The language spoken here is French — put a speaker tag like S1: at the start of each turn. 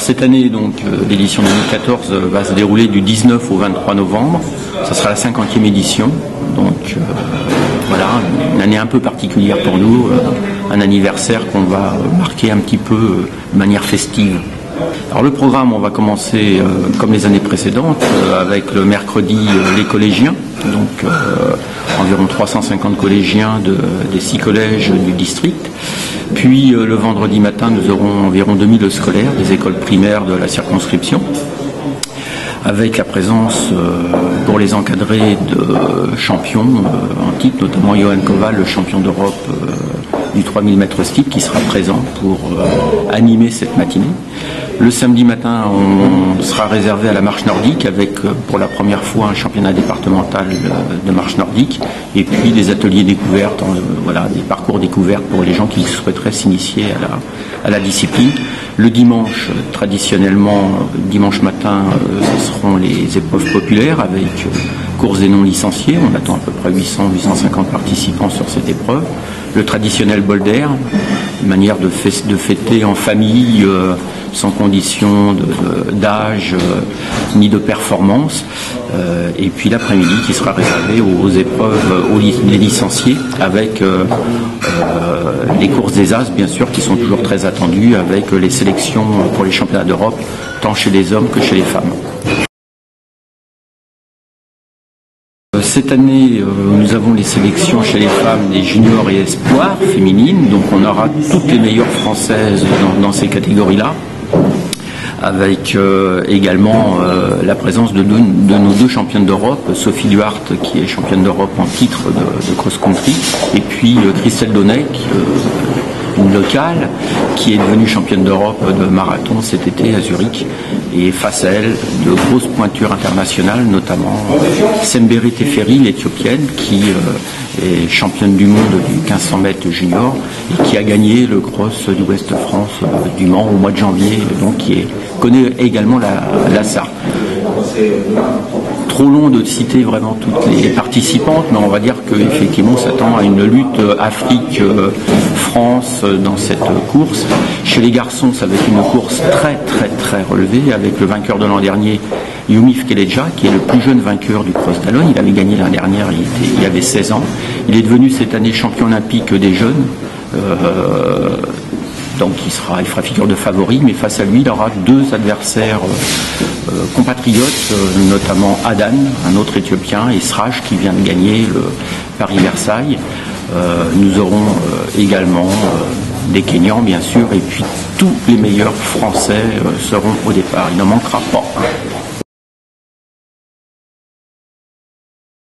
S1: Cette année, donc, l'édition 2014 va se dérouler du 19 au 23 novembre. Ça sera la 50e édition. Donc voilà, une année un peu particulière pour nous, un anniversaire qu'on va marquer un petit peu de manière festive. Alors le programme, on va commencer comme les années précédentes avec le mercredi les collégiens, donc environ 350 collégiens des 6 collèges du district. Puis le vendredi matin, nous aurons environ 2000 scolaires des écoles primaires de la circonscription, avec la présence pour les encadrés de champions en titre, notamment Johan Koval, le champion d'Europe du 3000 mètres steeple, qui sera présent pour animer cette matinée. Le samedi matin, on sera réservé à la marche nordique avec pour la première fois un championnat départemental de marche nordique et puis des ateliers découvertes, voilà, des parcours découvertes pour les gens qui souhaiteraient s'initier à la discipline. Le dimanche, traditionnellement, dimanche matin, ce seront les épreuves populaires avec courses et non licenciés. On attend à peu près 800-850 participants sur cette épreuve. Le traditionnel bol d'air, une manière de fêter en famille, sans condition d'âge ni de performance. Et puis l'après-midi qui sera réservé aux épreuves des licenciés avec les courses des As, bien sûr, qui sont toujours très attendues, avec les sélections pour les championnats d'Europe, tant chez les hommes que chez les femmes. Cette année, nous avons les sélections chez les femmes des juniors et espoirs féminines, donc on aura toutes les meilleures françaises dans ces catégories-là, avec également la présence de nos 2 championnes d'Europe, Sophie Duhart qui est championne d'Europe en titre de cross-country, et puis Christelle Donnet, une locale, qui est devenue championne d'Europe de marathon cet été à Zurich. Et face à elle, de grosses pointures internationales, notamment Sembere Teferi, l'Éthiopienne, qui est championne du monde du 1500 mètres junior et qui a gagné le cross du Ouest France du Mans au mois de janvier, donc qui connaît également la SAR. Trop long de citer vraiment toutes les participantes, mais on va dire qu'effectivement on s'attend à une lutte Afrique-France dans cette course. Chez les garçons, ça va être une course très relevée, avec le vainqueur de l'an dernier, Youmif Keleja, qui est le plus jeune vainqueur du cross d'Alone. Il avait gagné l'année dernière, il avait 16 ans. Il est devenu cette année champion olympique des jeunes. Donc il fera figure de favori, mais face à lui, il aura 2 adversaires compatriotes, notamment Adan, un autre Éthiopien, et Sraj qui vient de gagner le Paris-Versailles. Nous aurons également des Kenyans, bien sûr, et puis tous les meilleurs Français seront au départ. Il n'en manquera pas.